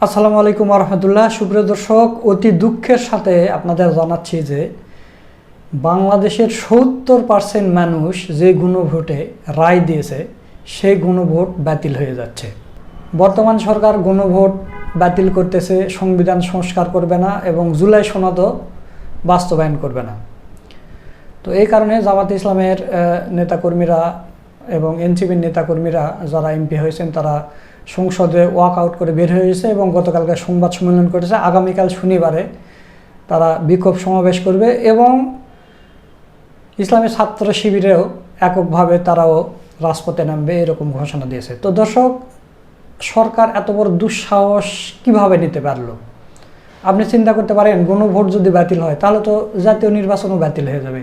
আসসালামু আলাইকুম রহমতুল্লাহ। সুপ্রিয় দর্শক, অতি দুঃখের সাথে আপনাদের জানাচ্ছি যে বাংলাদেশের ৭০% মানুষ যে গণভোটে রায় দিয়েছে সেই গণভোট বাতিল হয়ে যাচ্ছে। বর্তমান সরকার গণভোট বাতিল করতেছে, সংবিধান সংস্কার করবে না এবং জুলাই সনদও বাস্তবায়ন করবে না। তো এই কারণে জামাত ইসলামের নেতাকর্মীরা এবং এনসিপির নেতাকর্মীরা যারা এমপি হয়েছেন তারা সংসদে ওয়াক আউট করে বের হয়ে গেছে এবং গতকালকে সংবাদ সম্মেলন করেছে। আগামীকাল শনিবারে তারা বিক্ষোভ সমাবেশ করবে এবং ইসলামী ছাত্র শিবিরেও এককভাবে তারাও রাজপথে নামবে, এরকম ঘোষণা দিয়েছে। তো দর্শক, সরকার এত বড় দুঃসাহস কিভাবে নিতে পারলো? আপনি চিন্তা করতে পারেন, গণভোট যদি বাতিল হয় তাহলে তো জাতীয় নির্বাচনও বাতিল হয়ে যাবে,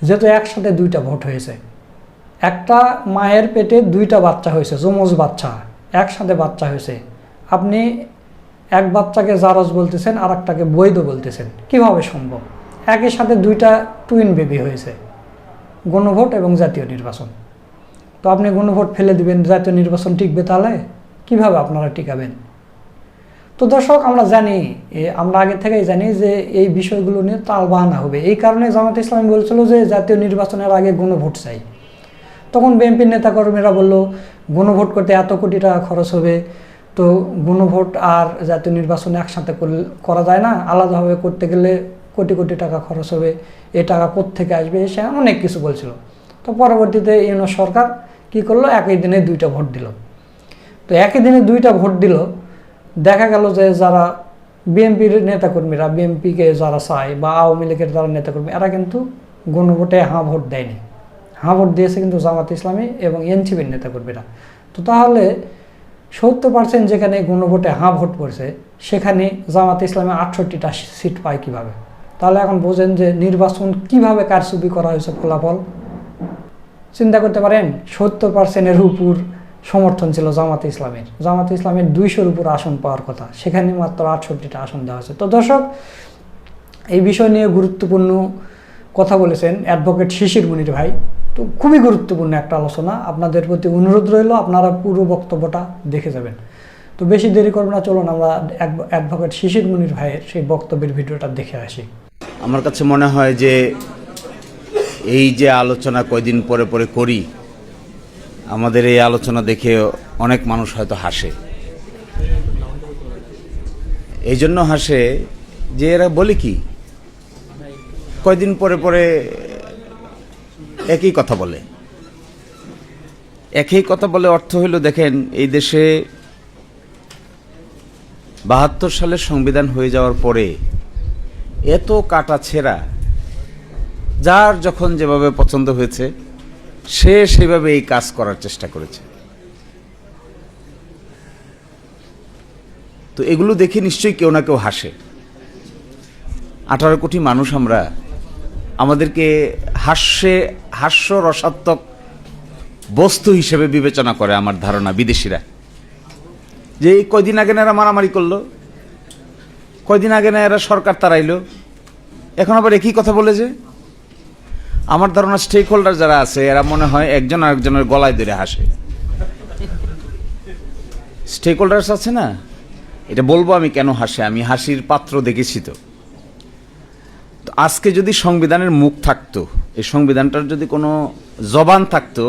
যেহেতু একসাথে দুইটা ভোট হয়েছে। একটা মায়ের পেটে দুইটা বাচ্চা হয়েছে, যমজ বাচ্চা, একসাথে বাচ্চা হয়েছে। আপনি এক বাচ্চাকে জারজ বলতেছেন আর একটাকে বৈধ বলতেছেন, কিভাবে সম্ভব? একই সাথে দুইটা টুইন বেবি হয়েছে, গণভোট এবং জাতীয় নির্বাচন। তো আপনি গণভোট ফেলে দিবেন, জাতীয় নির্বাচন টিকবে, তাহলে কিভাবে আপনারা টিকাবেন? তো দর্শক, আমরা জানি, আমরা আগে থেকেই জানি যে এই বিষয়গুলো নিয়ে তালবাহানা হবে। এই কারণে জামাত ইসলামী বলছিল যে জাতীয় নির্বাচনের আগে গণভোট চাই। তখন বিএনপির নেতাকর্মীরা বলল গণভোট করতে এত কোটি টাকা খরচ হবে, তো গণভোট আর জাতীয় নির্বাচন একসাথে করা যায় না, আলাদাভাবে করতে গেলে কোটি কোটি টাকা খরচ হবে, এ টাকা কোত্থেকে আসবে, সে অনেক কিছু বলছিল। তো পরবর্তীতে ইউনূস সরকার কি করলো, একই দিনে দুইটা ভোট দিল। তো একই দিনে দুইটা ভোট দিল, দেখা গেল যে যারা বিএনপির নেতাকর্মীরা, বিএনপিকে যারা চায় বা আওয়ামী লীগের যারা নেতাকর্মী, এরা কিন্তু গণভোটে হাঁ ভোট দেয়নি। হাঁ ভোট দিয়েছে কিন্তু জামাত ইসলামী এবং এনসিপির নেতাকর্মীরা। তো তাহলে ৭০% যেখানে গণভোটে হাঁ ভোট পড়ছে, সেখানে জামাত ইসলামী ৬৮টা সিট পায় কীভাবে? তাহলে এখন বোঝেন যে নির্বাচন কিভাবে কারচুপি করা হয়েছে। ফলাফল চিন্তা করতে পারেন, ৭০%-এর উপর সমর্থন ছিল জামাত ইসলামের। জামাত ইসলামের ২০০-র উপর আসন পাওয়ার কথা, সেখানে মাত্র ৬৮টা আসন দেওয়া হয়েছে। তো দর্শক, এই বিষয় নিয়ে গুরুত্বপূর্ণ কথা বলেছেন অ্যাডভোকেট শিশির মুনির ভাই। তো খুবই গুরুত্বপূর্ণ একটা আলোচনা, আপনাদের প্রতি অনুরোধ রইল আপনারা পুরো বক্তব্যটা দেখে যাবেন। তো বেশি দেরি করব না, চলুন আমরা অ্যাডভোকেট শিশির মুনির ভাইয়ের সেই বক্তব্যের ভিডিওটা দেখে আসি। আমার কাছে মনে হয় যে এই যে আলোচনা কয়দিন পরে পরে করি, আমাদের এই আলোচনা দেখে অনেক মানুষ হয়তো হাসে। এই জন্য হাসে যে এরা বলে কি, কয়দিন পরে পরে একই কথা বলে। একই কথা বলে অর্থ হইল, দেখেন, এই দেশে ৭২ সালের সংবিধান হয়ে যাওয়ার পরে এত কাটা ছেঁড়া, যার যখন যেভাবে পছন্দ হয়েছে সে সেভাবে এই কাজ করার চেষ্টা করেছে। তো এগুলো দেখে নিশ্চয়ই কেউ না কেউ হাসে। 18 কোটি মানুষ আমরা, আমাদেরকে হাস্যরসাত্মক বস্তু হিসেবে বিবেচনা করে আমার ধারণা বিদেশিরা। যে এই কয়দিন আগে না এরা মারামারি করলো, কয়দিন আগে না এরা সরকার তাড়াইলো, এখন আবার একই কথা বলে। যে আমার ধারণা স্টেক হোল্ডার যারা আছে এরা মনে হয় একজন আরেকজনের গলায় ধরে হাসে। স্টেক হোল্ডার্স আছে না, এটা বলবো আমি কেন হাসে, আমি হাসির পাত্র দেখেছি। তো আজকে যদি সংবিধানের মুখ থাকতো, এই সংবিধানটার যদি কোনো জবান থাকতো,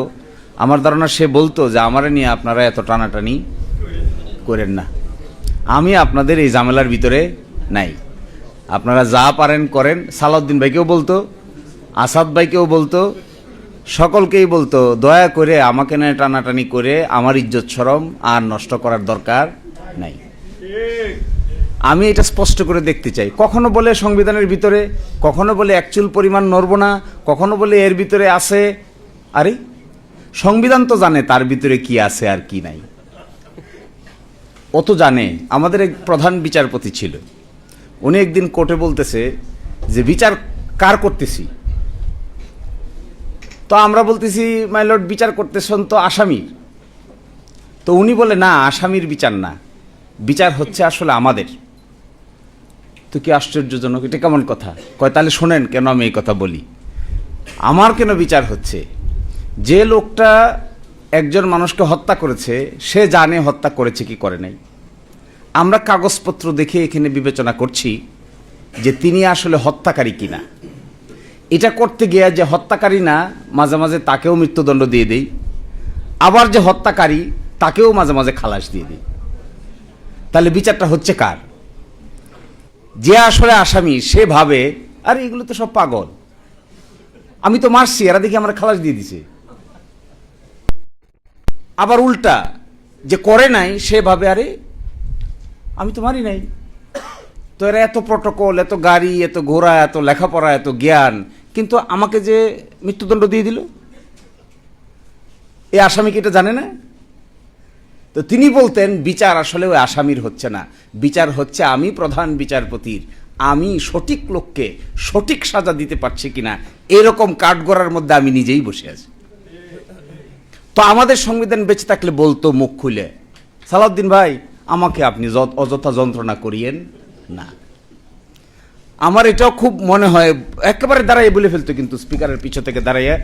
আমার ধারণা সে বলতো যে আমারে নিয়ে আপনারা এত টানাটানি করেন না, আমি আপনাদের এই ঝামেলার ভিতরে নাই, আপনারা যা পারেন করেন। সালাউদ্দিন ভাইকেও বলতো, আসাদ ভাইকেও বলতো, সকলকেই বলতো, দয়া করে আমাকে নিয়ে টানাটানি করে আমার ইজ্জত শরম আর নষ্ট করার দরকার নাই। আমি এটা স্পষ্ট করে দেখতে চাই। কখনো বলে সংবিধানের ভিতরে, কখনো বলে একচুল পরিমাণ নড়ব না, কখনো বলে এর ভিতরে আছে। আরে সংবিধান তো জানে তার ভিতরে কি আছে আর কি নাই, ও তো জানে। আমাদের এক প্রধান বিচারপতি ছিল, উনি একদিন কোর্টে বলতেছে যে বিচার কার করতেছি? তো আমরা বলতেছি, মাই লর্ড, বিচার করতেছেন তো আসামির। তো উনি বলে, না, আসামির বিচার না, বিচার হচ্ছে আসলে আমাদের। তো কি আশ্চর্যজনক, এটা কেমন কথা? কয়, তাহলে শোনেন কেন আমি এই কথা বলি। আমার কেন বিচার হচ্ছে? যে লোকটা একজন মানুষকে হত্যা করেছে সে জানে হত্যা করেছে কি করে নাই, আমরা কাগজপত্র দেখে এখানে বিবেচনা করছি যে তিনি আসলে হত্যাকারী কিনা। এটা করতে গিয়ে যে হত্যাকারী না, মাঝে মাঝে তাকেও মৃত্যুদণ্ড দিয়ে দেই, আবার যে হত্যাকারী তাকেও মাঝে মাঝে খালাস দিয়ে দিই। তাহলে বিচারটা হচ্ছে কার? যে আসলে আসামি সে ভাবে আরে এগুলো তো সব পাগল, আমি তো মারছি, এরা দেখি আমরা খালাস দিয়ে দিছে। আবার উল্টা যে করে নাই সে ভাবে আরে আমি তো মারি নাই, তো এরা এত প্রটোকল, এত গাড়ি, এত ঘোড়া, এত লেখাপড়া, এত জ্ঞান, কিন্তু আমাকে যে মৃত্যুদণ্ড দিয়ে দিল, এই আসামি কি এটা জানে না? তো তিনি বলতেন বিচার আসলে ওই আসামির হচ্ছে না, বিচার হচ্ছে আমি প্রধান বিচারপতির, আমি সঠিক লোককে সঠিক সাজা দিতে পারছি কিনা, এরকম কাঠগড়ার মধ্যে আমি নিজেই বসে আছি। তো আমাদের সংবিধান বেঁচে থাকলে বলতো মুখ খুলে, সালাউদ্দিন ভাই আমাকে আপনি অযথা যন্ত্রণা করিয়েন না। আমার এটাও খুব মনে হয়, একেবারে দাঁড়াইয়ে বলে ফেলতো কিন্তু স্পিকারের পিছু থেকে দাঁড়াইয়ে,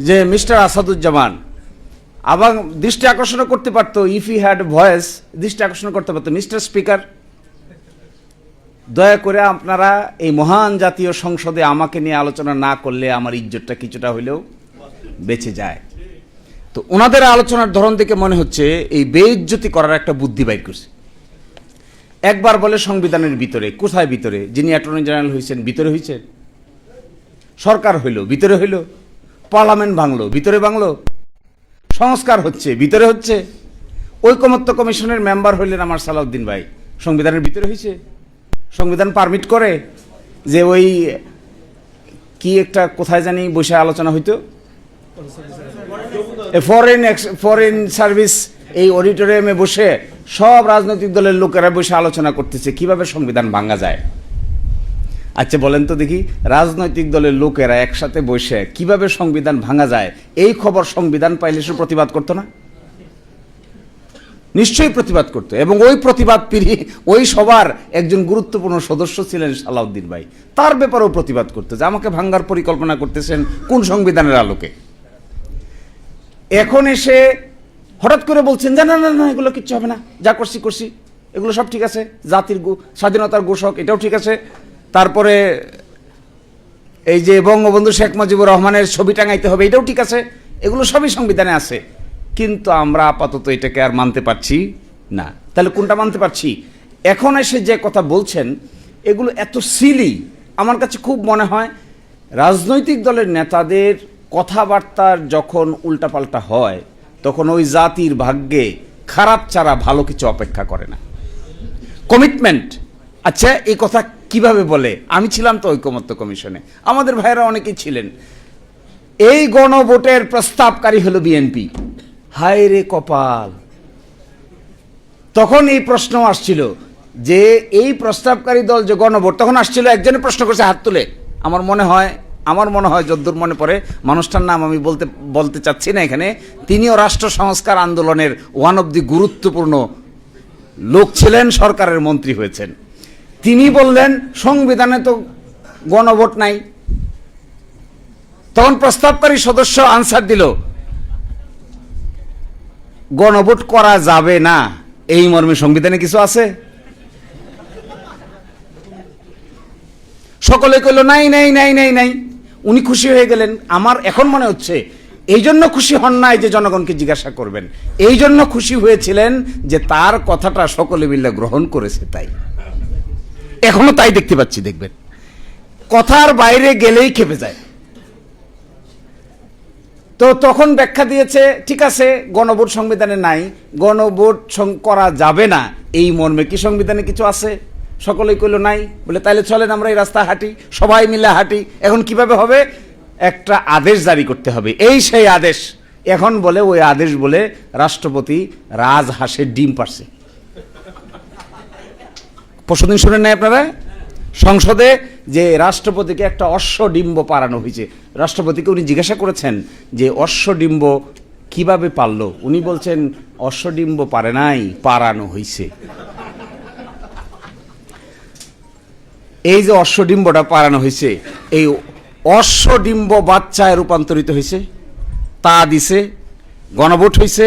যে মিস্টার আসাদুজ্জামান, আবার দৃষ্টি আকর্ষণ করতে পারতো, ইফ ই হ্যাড ভয়েস, দৃষ্টি আকর্ষণ করতে পারতো, মিস্টার স্পিকার দয়া করে আপনারা এই মহান জাতীয় সংসদে আমাকে নিয়ে আলোচনা না করলে আমার ইজ্জতটা কিছুটা হইলেও বেঁচে যায়। তো ওনাদের আলোচনার ধরন থেকে মনে হচ্ছে এই বেইজ্জতি করার একটা বুদ্ধি বাইর করছে। একবার বলে সংবিধানের ভিতরে, কোথায় ভিতরে? যিনি অ্যাটর্নি জেনারেল হয়েছেন ভিতরে হয়েছেন, সরকার হইল ভিতরে হইল, পার্লামেন্ট ভাঙলো ভিতরে ভাঙলো, সংস্কার হচ্ছে ভিতরে হচ্ছে, ঐকমত্য কমিশনের মেম্বার হইলেন আমার সালাউদ্দিন ভাই, সংবিধানের ভিতরে হয়েছে। সংবিধান পারমিট করে যে ওই কি একটা কোথায় জানি বসে আলোচনা হইতো, ফরেন সার্ভিস, এই অডিটোরিয়ামে বসে সব রাজনৈতিক দলের লোকেরা বসে আলোচনা করতেছে কিভাবে সংবিধান ভাঙা যায়। আচ্ছা বলেন তো দেখি, রাজনৈতিক দলের লোকেরা একসাথে বসে কিভাবে সংবিধান ভাঙা যায় এই খবর সংবিধান পাইলে সে প্রতিবাদ করতো না? নিশ্চয়ই প্রতিবাদ করতো। এবং ওই প্রতিবাদ পিড়িয়ে ওই সবার একজন গুরুত্বপূর্ণ সদস্য ছিলেন সালাউদ্দিন ভাই, তার ব্যাপারেও প্রতিবাদ করতো যে আমাকে ভাঙ্গার পরিকল্পনা করতেছেন কোন সংবিধানের আলোকে। এখন এসে হঠাৎ করে বলছেন যে না না না এগুলো কিচ্ছু হবে না, যা করছি করছি, এগুলো সব ঠিক আছে, জাতির স্বাধীনতার ঘোষক এটাও ঠিক আছে, তারপরে এই যে বঙ্গবন্ধু শেখ মুজিবুর রহমানের ছবি টাঙাইতে হবে এটাও ঠিক আছে, এগুলো সবই সংবিধানে আছে, কিন্তু আমরা আপাতত এটাকে আর মানতে পারছি না। তাহলে কোনটা মানতে পারছি? এখন এসে যে কথা বলছেন এগুলো এত সিলি, আমার কাছে খুব মনে হয় রাজনৈতিক দলের নেতাদের কথাবার্তার যখন উল্টাপাল্টা হয় তখন ওই জাতির ভাগ্যে খারাপ ছাড়া ভালো কিছু অপেক্ষা করে না। কমিটমেন্ট, আচ্ছা এই কথা কিভাবে বলে? আমি ছিলাম তো ঐকমত্য কমিশনে, আমাদের ভাইয়েরা অনেকেই ছিলেন। এই গণভোটের প্রস্তাবকারী হলো বিএনপি, হায় রে কপাল। তখন এই প্রশ্ন আসছিল যে এই প্রস্তাবকারী দল যে গণভোট, তখন আসছিল একজনের প্রশ্ন করছে হাত তুলে, আমার মনে হয় যদ্দূর মনে পড়ে, মানুষটার নাম আমি বলতে চাচ্ছি না এখানে, তিনিও রাষ্ট্র সংস্কার আন্দোলনের ওয়ান অব দি গুরুত্বপূর্ণ লোক ছিলেন, সরকারের মন্ত্রী হয়েছেন। তিনি বললেন সংবিধানে তো গণভোট নাই। তখন প্রস্তাবকারী সদস্য আনসার দিল গণভোট করা যাবে না, এই মর্মে সংবিধানে কিছু আছে? সকলে কইল নাই নাই নাই নাই নাই। উনি খুশি হয়ে গেলেন। আমার এখন মনে হচ্ছে এই জন্য খুশি হন নাই যে জনগণকে জিজ্ঞাসা করবেন, এই জন্য খুশি হয়েছিলেন যে তার কথাটা সকলে মিলে গ্রহণ করেছে, তাই এখনো তাই দেখতে পাচ্ছি। দেখবেন কথার বাইরে গেলেই খেপে যায়। তো তখন ব্যাখ্যা দিয়েছে ঠিক আছে গণভোট সংবিধানে নাই, গণভোট করা যাবে না এই মর্মে কি সংবিধানে কিছু আছে? সকলেই কইল নাই। বলে তাইলে চলেন আমরা এই রাস্তা হাঁটি, সবাই মিলে হাঁটি। এখন কিভাবে হবে? একটা আদেশ জারি করতে হবে, এই সেই আদেশ। এখন বলে ওই আদেশ বলে রাষ্ট্রপতি রাজহাঁসের ডিম পারছে। পরশুদিন শুনেন নাই আপনারা সংসদে যে রাষ্ট্রপতিকে একটা অশ্বডিম্ব পারানো হয়েছে? রাষ্ট্রপতিকে উনি জিজ্ঞাসা করেছেন যে অশ্বডিম্ব কিভাবে পারলো? উনি বলছেন অশ্বডিম্ব পারে নাই, পারানো হয়েছে। এই যে অশ্বডিম্বটা পারানো হয়েছে, এই অশ্বডিম্ব বাচ্চায় রূপান্তরিত হয়েছে, তা দিছে, গণভোট হয়েছে,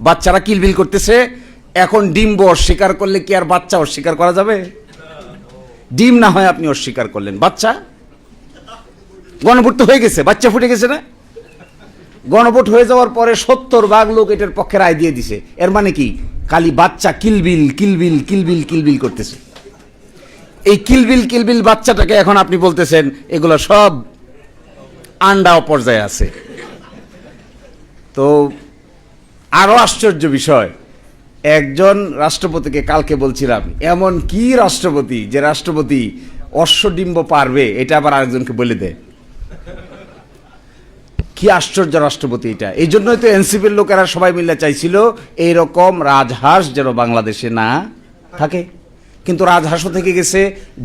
বাচ্চারা কিলবিল করতেছে, এখন ডিম্ব অস্বীকার করলে কি আর বাচ্চা অস্বীকার করা যাবে? ডিম না হয় আপনি অস্বীকার করলেন, বাচ্চা গণভোট তো হয়ে গেছে, বাচ্চা ফুটে গেছে না? গণভোট হয়ে যাওয়ার পরে 70% লোক এটার পক্ষে রায় দিয়ে দিছে। এর মানে কি? খালি বাচ্চা কিলবিল কিলবিল কিলবিল কিলবিল করতেছে। এই কিলবিল কিলবিল বাচ্চাটাকে এখন আপনি বলতেছেন এগুলো সব আন্ডা পর্যায়ে আছে। তো আরো আশ্চর্য বিষয়, একজন রাষ্ট্রপতিকে কালকে বলছিলাম, এমন কি রাষ্ট্রপতি যে রাষ্ট্রপতি অশ্বডিম্ব পারবে, এটা আবার আরেকজনকে বলে দেয়। কি আশ্চর্য রাষ্ট্রপতি এটা! এই জন্যই তো এনসিপির লোকেরা সবাই মিলে চাইছিল এইরকম রাজহাঁস যেন বাংলাদেশে না থাকে। কিন্তু রাজহাঁসও থেকে গেছে,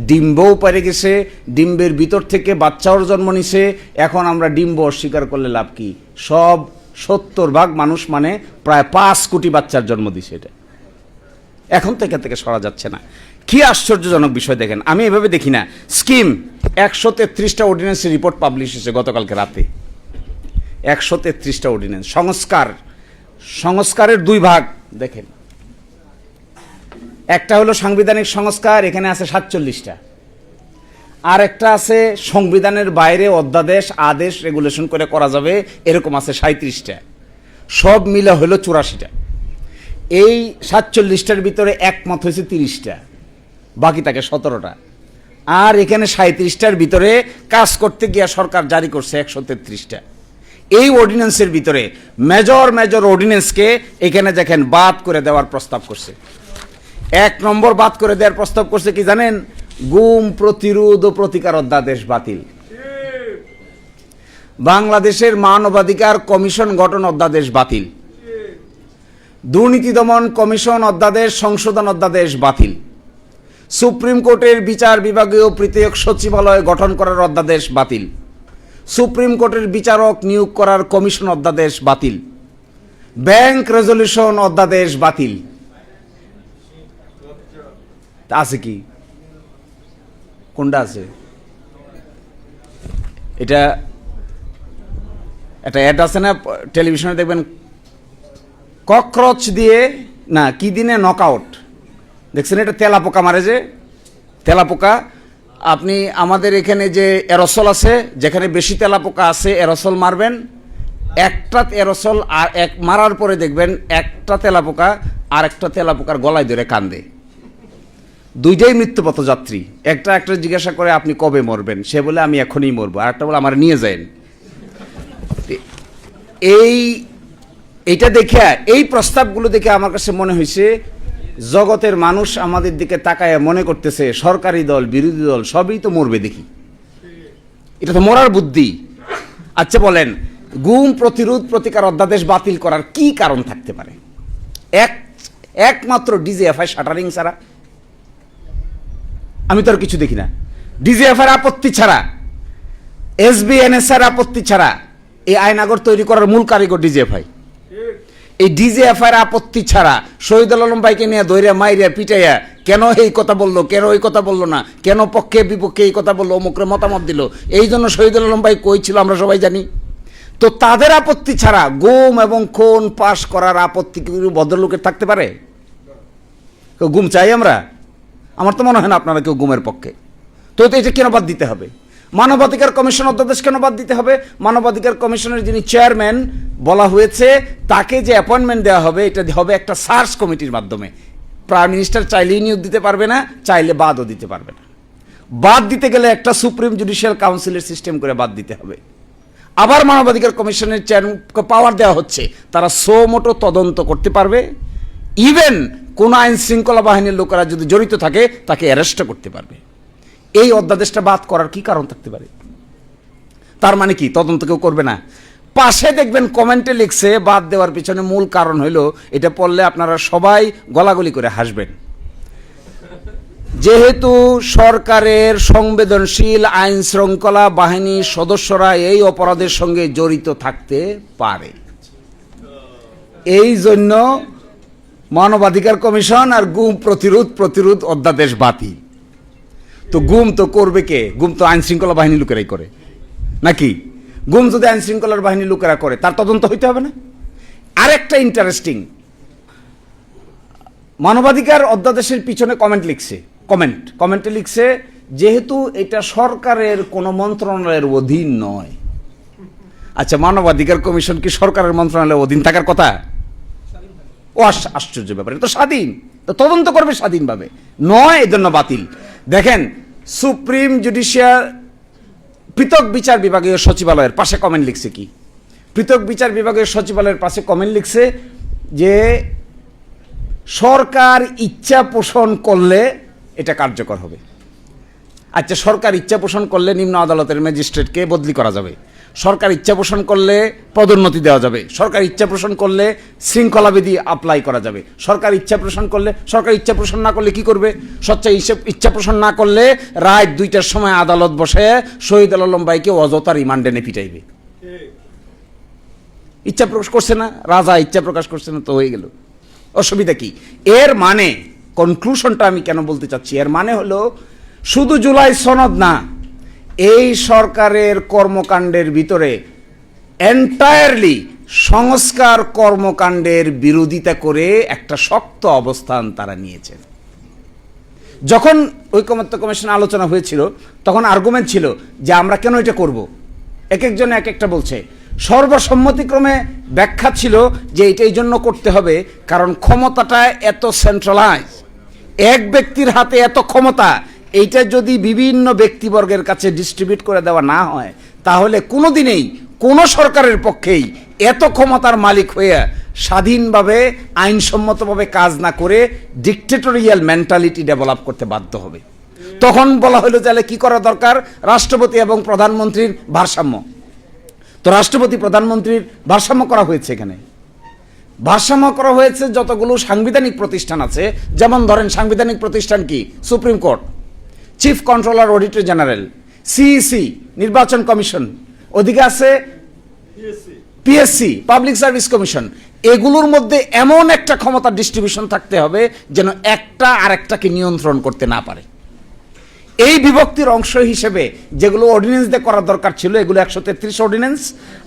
ডিম্বও পেরে গেছে, ডিম্বের ভিতর থেকে বাচ্চাও জন্ম নিছে। এখন আমরা ডিম্ব অস্বীকার করলে লাভ কি? সব 70% মানুষ মানে প্রায় 5 কোটি বাচ্চার জন্ম দিছে। এটা এখন থেকে সরা যাচ্ছে না। কি আশ্চর্যজনক বিষয় দেখেন, আমি এভাবে দেখি না। স্কিম 133টা অর্ডিন্যান্সের রিপোর্ট পাবলিশ হয়েছে গতকালকে রাতে। 133টা অর্ডিন্যান্স। সংস্কারের 2 ভাগ দেখেন, একটা হলো সাংবিধানিক সংস্কার, এখানে আছে 47টা, আর একটা আছে সংবিধানের বাইরে অধ্যাদেশ আদেশ রেগুলেশন করে করা যাবে, এরকম আছে 37টা। সব মিলে হলো 84টা। এই 47টার ভিতরে একমত হয়েছে 30টা, বাকি থাকে 17টা। আর এখানে 37টার ভিতরে কাজ করতে গিয়ে সরকার জারি করছে 133টা। এই অর্ডিন্যান্সের ভিতরে মেজর অর্ডিন্যান্সকে এখানে দেখেন বাদ করে দেওয়ার প্রস্তাব করছে। 1 নম্বর বাদ করে দেওয়ার প্রস্তাব করছে কি জানেন? গুম প্রতিরোধ ও প্রতিকার অধ্যাদেশ বাতিল। বাংলাদেশের মানবাধিকার কমিশন গঠন অধ্যাদেশ বাতিল। দুর্নীতি দমন কমিশন অধ্যাদেশ সংশোধন অধ্যাদেশ বাতিল। সুপ্রিম কোর্টের বিচার বিভাগীয় পৃথক সচিবালয় গঠন করার অধ্যাদেশ বাতিল। সুপ্রিম কোর্টের বিচারক নিয়োগ করার কমিশন অধ্যাদেশ বাতিল। ব্যাংক রেজলিউশন অধ্যাদেশ বাতিল। আছে কি? কোনটা আছে? এটা একটা অ্যাড আছে না টেলিভিশনে, দেখবেন ককরোচ দিয়ে না কি দিনে নকআউট, দেখছেন? এটা তেলাপোকা মারে, যে তেলাপোকা। আপনি আমাদের এখানে যে এরোসল আছে, যেখানে বেশি তেলাপোকা আছে এরোসল মারবেন, একটা এরোসল আর এক মারার পরে দেখবেন একটা তেলাপোকা আর একটা তেলাপোকার গলায় ধরে কান্দে। দুইটাই মৃত্যুপথ যাত্রী। একটা জিজ্ঞাসা করে আপনি কবে মরবেন, সে বলে আমি এখনই মরবো, আর একটা বলে আমার নিয়ে যান। এইটা দেখে, এই প্রস্তাবগুলো দেখে আমার কাছে মনে হয়েছে জগতের মানুষ আমাদের দিকে তাকায় মনে করতেছে সরকারি দল বিরোধী দল সবই তো মরবে দেখি, এটা তো মরার বুদ্ধি। আচ্ছা বলেন, গুম প্রতিরোধ প্রতিকার অধ্যাদেশ বাতিল করার কি কারণ থাকতে পারে? একমাত্র ডিজিএফআই শাটারিং ছাড়া আমি তো আর কিছু দেখি না। ডিজিএফআই আপত্তি ছাড়া, এসবিএনএস এর আপত্তি ছাড়া এই আইনাগর তৈরি করার মূল কারিগর ডিজিএফআই। এই ডিজিএফআই আপত্তি ছাড়া শহীদুল আলম ভাইকে নিয়ে দৈরা মাইরিয়া পিটাইয়া কেন এই কথা বললো, কেন ওই কথা বললো না, কেন পক্ষে বিপক্ষে এই কথা বললো, অমুকরে মতামত দিল, এই জন্য শহীদুল আলম ভাই কই ছিল আমরা সবাই জানি। তো তাদের আপত্তি ছাড়া গুম এবং খুন পাশ করার আপত্তি কি ভদ্রলোকের থাকতে পারে? কেউ গুম চাই আমরা? আমার তো মনে হয় না আপনারা কেউ গুমের পক্ষে। তো এটা কেন বাদ দিতে হবে? মানবাধিকার কমিশন অধ্যাদেশ কেন বাদ দিতে হবে? মানবাধিকার কমিশনের যিনি চেয়ারম্যান বলা হয়েছে, তাকে যে অ্যাপয়েন্টমেন্ট দেওয়া হবে এটা হবে একটা সার্চ কমিটির মাধ্যমে। প্রাইম মিনিস্টার চাইলেই নিয়োগ দিতে পারবে না, চাইলে বাদও দিতে পারবে না। বাদ দিতে গেলে একটা সুপ্রিম জুডিশিয়াল কাউন্সিলের সিস্টেম করে বাদ দিতে হবে। আবার মানবাধিকার কমিশনের চেয়ারম্যানকে পাওয়ার দেওয়া হচ্ছে, তারা সো মোটো তদন্ত করতে পারবে, ইভেন কোন আইন শৃঙ্খলা বাহিনীর লোকেরা যদি জড়িত থাকে তাকে অ্যারেস্ট করতে পারবে। এই অধ্যাদেশটা বাদ করার কি কারণ থাকতে পারে? তার মানে কি তদন্ত কেউ করবে না? পাশে দেখবেন কমেন্টে লিখছে বাদ দেওয়ার পিছনে মূল কারণ হইল, এটা পড়লে আপনারা সবাই গলাগলি করে হাসবেন, যেহেতু সরকারের সংবেদনশীল আইন শৃঙ্খলা বাহিনীর সদস্যরা এই অপরাধের সঙ্গে জড়িত থাকতে পারে, এই জন্য মানবাধিকার কমিশন আর গুম প্রতিরোধ অধ্যাদেশ বাতিল। তো গুম তো করবে কে? গুম তো আইন শৃঙ্খলা বাহিনী লোকেরাই করে নাকি? গুম যদি আইন শৃঙ্খলার বাহিনী লোকেরা করে, তার তদন্ত হইতে হবে না? আরেকটা ইন্টারেস্টিং, মানবাধিকার অধ্যাদেশের পিছনে কমেন্টে লিখছে যেহেতু এটা সরকারের কোনো মন্ত্রণালয়ের অধীন নয়। আচ্ছা, মানবাধিকার কমিশন কি সরকারের মন্ত্রণালয়ের অধীন থাকার কথা? ও আশ্চর্য ব্যাপার, এটা তো স্বাধীন, তো তদন্ত করবে স্বাধীনভাবে, নয় এজন্য বাতিল। দেখেন, সুপ্রিম জুডিশিয়াল পৃথক বিচার বিভাগীয় সচিবালয়ের পাশে কমেন্ট লিখছে কি? পৃথক বিচার বিভাগীয় সচিবালয়ের পাশে কমেন্ট লিখছে যে সরকার ইচ্ছা পোষণ করলে এটা কার্যকর হবে। আচ্ছা, সরকার ইচ্ছা পোষণ করলে নিম্ন আদালতের ম্যাজিস্ট্রেটকে বদলি করা যাবে, সরকার ইচ্ছা পোষণ করলে পদোন্নতি দেওয়া যাবে, সরকার ইচ্ছা পোষণ করলে শৃঙ্খলাবিধি অ্যাপ্লাই করা যাবে, সরকার ইচ্ছা পোষণ করলে, সরকার ইচ্ছা পোষণ না করলে কি করবে? ইচ্ছা পোষণ না করলে রাত 2টার সময় আদালত বসে শহীদ আলম ভাইকে অযথা রিমান্ডে এনে পিটাইবে। ইচ্ছা প্রকাশ করছে না, রাজা ইচ্ছা প্রকাশ করছে না, তো হয়ে গেল। অসুবিধা কি? এর মানে কনক্লুশনটা আমি কেন বলতে চাচ্ছি, এর মানে হলো শুধু জুলাই সনদ না, এই সরকারের কর্মকাণ্ডের ভিতরে এন্টায়ারলি সংস্কার কর্মকাণ্ডের বিরোধিতা করে একটা শক্ত অবস্থান তারা নিয়েছেন। যখন ঐকমত্য কমিশন আলোচনা হয়েছিল তখন আর্গুমেন্ট ছিল যে আমরা কেন এটা করব, এক একজন এক একটা বলছে। সর্বসম্মতিক্রমে ব্যাখ্যা ছিল যে এটা এই জন্য করতে হবে কারণ ক্ষমতাটা এত সেন্ট্রালাইজ, এক ব্যক্তির হাতে এত ক্ষমতা, এইটা যদি বিভিন্ন ব্যক্তিবর্গের কাছে ডিস্ট্রিবিউট করে দেওয়া না হয় তাহলে কোনোদিনেই কোনো সরকারের পক্ষেই এত ক্ষমতার মালিক হয়ে স্বাধীনভাবে আইনসম্মতভাবে কাজ না করে ডিকটেটরিয়াল মেন্টালিটি ডেভেলপ করতে বাধ্য হবে। তখন বলা হলো তাহলে কি করা দরকার? রাষ্ট্রপতি এবং প্রধানমন্ত্রীর ভারসাম্য। তো রাষ্ট্রপতি প্রধানমন্ত্রীর ভারসাম্য করা হয়েছে, এখানে ভারসাম্য করা হয়েছে যতগুলো সাংবিধানিক প্রতিষ্ঠান আছে, যেমন ধরেন সাংবিধানিক প্রতিষ্ঠান কি? Supreme court, chief controller auditor general, CEC নির্বাচন কমিশন, ওদিকে আছে পিএসসি পাবলিক সার্ভিস কমিশন। এগুলোর মধ্যে এমন একটা ক্ষমতা ডিস্ট্রিবিউশন থাকতে হবে যেন একটা আরেকটাকে নিয়ন্ত্রণ করতে না পারে। এই বিভক্তির অংশ হিসেবে যেগুলো অর্ডিন্যান্স দিয়ে করা দরকার ছিল এগুলো 133 অর্ডিন্যান্স,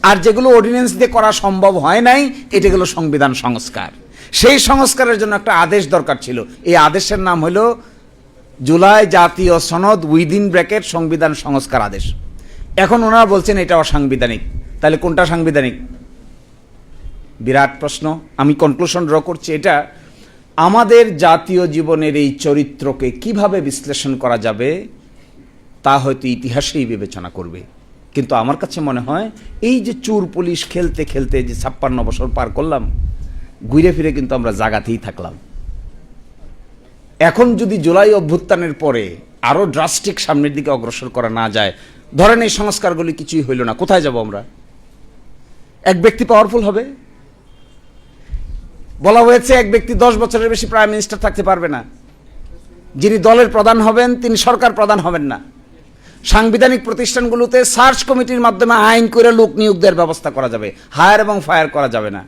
আর যেগুলো অর্ডিন্যান্স দিয়ে করা সম্ভব হয় নাই এটা গেল সংবিধান সংস্কার। সেই সংস্কারের জন্য একটা আদেশ দরকার ছিল, এই আদেশের নাম হলো জুলাই জাতীয় সনদ উইদিন ব্র্যাকেট সংবিধান সংস্কার আদেশ। এখন ওনারা বলছেন এটা অসাংবিধানিক, তাহলে কোনটা সাংবিধানিক? বিরাট প্রশ্ন। আমি কনক্লুশন ড্র করছি, এটা আমাদের জাতীয় জীবনের এই চরিত্রকে কিভাবে বিশ্লেষণ করা যাবে তা হয়তো ইতিহাসেই বিবেচনা করবে। কিন্তু আমার কাছে মনে হয় এই যে চোর পুলিশ খেলতে খেলতে যে 56 বছর পার করলাম, ঘুরে ফিরে কিন্তু আমরা জাগাতেই থাকলাম। এখন যদি জুলাই অভ্যুত্থানের পরে আরো ড্রাস্টিক সামনের দিকে অগ্রসর করা না যায়, ধরেন এই সংস্কারগুলি কিছুই হইল না, কোথায় যাব আমরা? এক ব্যক্তি পাওয়ারফুল হবে, বলা হয়েছে এক ব্যক্তি 10 বছরের বেশি প্রাইম মিনিস্টার থাকতে পারবে না, যিনি দলের প্রধান হবেন তিনি সরকার প্রধান হবেন না। সাংবিধানিক প্রতিষ্ঠানগুলোতে সার্চ কমিটির মাধ্যমে আইন করে লোক নিয়োগ দেওয়ার ব্যবস্থা করা যাবে, হায়ার এবং ফায়ার করা যাবে না।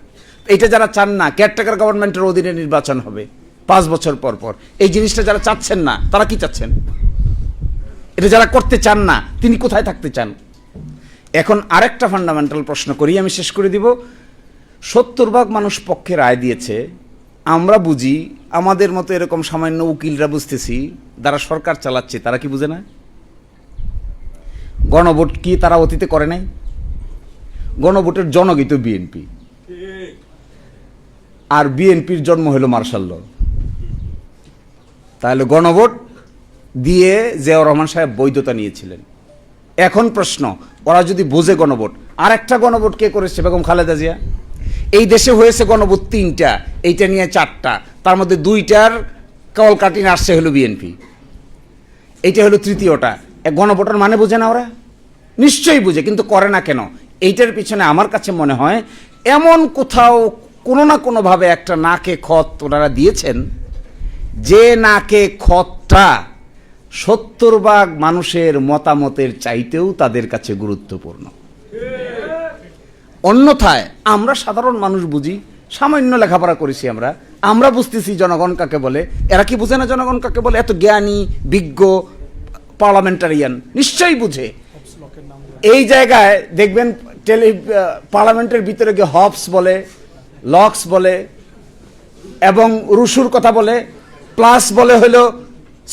এটা যারা চান না, কেয়ারটেকার গভর্নমেন্টের অধীনে নির্বাচন হবে 5 বছর পর পর, এই জিনিসটা যারা চাচ্ছেন না তারা কি চাচ্ছেন? এটা যারা করতে চান না তিনি কোথায় থাকতে চান? এখন আরেকটা ফান্ডামেন্টাল প্রশ্ন করি, আমি শেষ করে দিব। 70% মানুষ পক্ষে রায় দিয়েছে, আমরা বুঝি, আমাদের মতো এরকম সামান্য উকিলরা বুঝতেছি, যারা সরকার চালাচ্ছে তারা কি বুঝে না? গণভোট কি তারা অতীতে করে নাই? গণভোটের জনকই তো বিএনপি, আর বিএনপির জন্ম হলো মার্শাল ল। তাহলে গণভোট দিয়ে জিয়াউর রহমান সাহেব বৈধতা নিয়েছিলেন। এখন প্রশ্ন, ওরা যদি বোঝে গণভোট, আর একটা গণভোট কে করেছে? বেগম খালেদা জিয়া। এই দেশে হয়েছে গণভোট 3টা, এইটা নিয়ে 4টা, তার মধ্যে 2টার কলকাটিন আসছে হলো বিএনপি, এইটা হলো 3য়টা। গণভোটের মানে বোঝে না ওরা? নিশ্চয়ই বুঝে, কিন্তু করে না কেন? এইটার পিছনে আমার কাছে মনে হয় এমন কোথাও কোনো না কোনোভাবে একটা নাকে খত ওনারা দিয়েছেন, যে নাকে খতটা 70% মানুষের মতামতের চাইতেও তাদের কাছে গুরুত্বপূর্ণ। অন্যথায় আমরা সাধারণ মানুষ বুঝি, সামান্য লেখাপড়া করেছি আমরা বুঝতেছি জনগণ কাকে বলে, এরা কি বুঝে না জনগণ কাকে বলে? এত জ্ঞানী বিজ্ঞ পার্লামেন্টারিয়ান নিশ্চয়ই বুঝে। এই জায়গায় দেখবেন পার্লামেন্টের ভিতরে গিয়ে হবস বলে, লক্স বলে, এবং রুশুর কথা বলে, প্লাস বলে হলো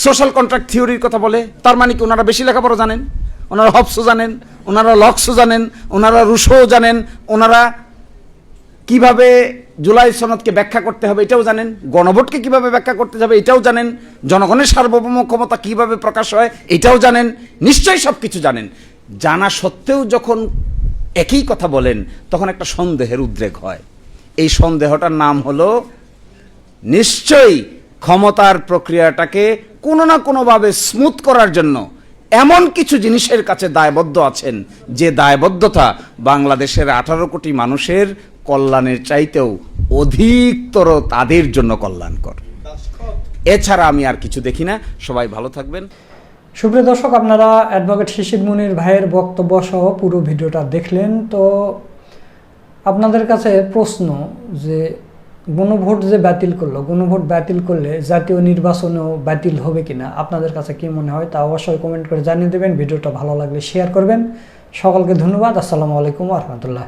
সোশ্যাল কন্ট্রাক্ট থিওরির কথা বলে। তার মানে কি ওনারা বেশি লেখাপড়া জানেন, ওনারা হবসও জানেন, ওনারা লক্সও জানেন, ওনারা রুশোও জানেন, ওনারা কিভাবে জুলাই সনদকে ব্যাখ্যা করতে হবে এটাও জানেন, গণভোটকে কিভাবে ব্যাখ্যা করতে হবে এটাও জানেন, জনগণের সার্বভৌম ক্ষমতা কিভাবে প্রকাশ হয় এটাও জানেন, নিশ্চয়ই সব কিছু জানেন। জানা সত্ত্বেও যখন একই কথা বলেন তখন একটা সন্দেহের উদ্রেক হয়। এই সন্দেহটার নাম হলো নিশ্চয়ই ক্ষমতার প্রক্রিয়াটাকে কোনো না কোনোভাবে স্মুথ করার জন্য এমন কিছু জিনিসের কাছে দায়বদ্ধ আছেন যে দায়বদ্ধতা বাংলাদেশের 18 কোটি মানুষের কল্যাণের চাইতেও অধিকতর তাদের জন্য কল্যাণকর। এছাড়া আমি আর কিছু দেখি না। সবাই ভালো থাকবেন। সুপ্রিয় দর্শক, আপনারা অ্যাডভোকেট শিশির মুনির ভাইয়ের বক্তব্য সহ পুরো ভিডিওটা দেখলেন। তো আপনাদের কাছে প্রশ্ন যে গণভোট যে বাতিল করলো, গণভোট বাতিল করলে জাতীয় নির্বাচনেও বাতিল হবে কিনা, আপনাদের কাছে কি মনে হয় তা অবশ্যই কমেন্ট করে জানিয়ে দেবেন। ভিডিওটা ভালো লাগলে শেয়ার করবেন। সকলকে ধন্যবাদ। আসসালামু আলাইকুম ওয়া রাহমাতুল্লাহ।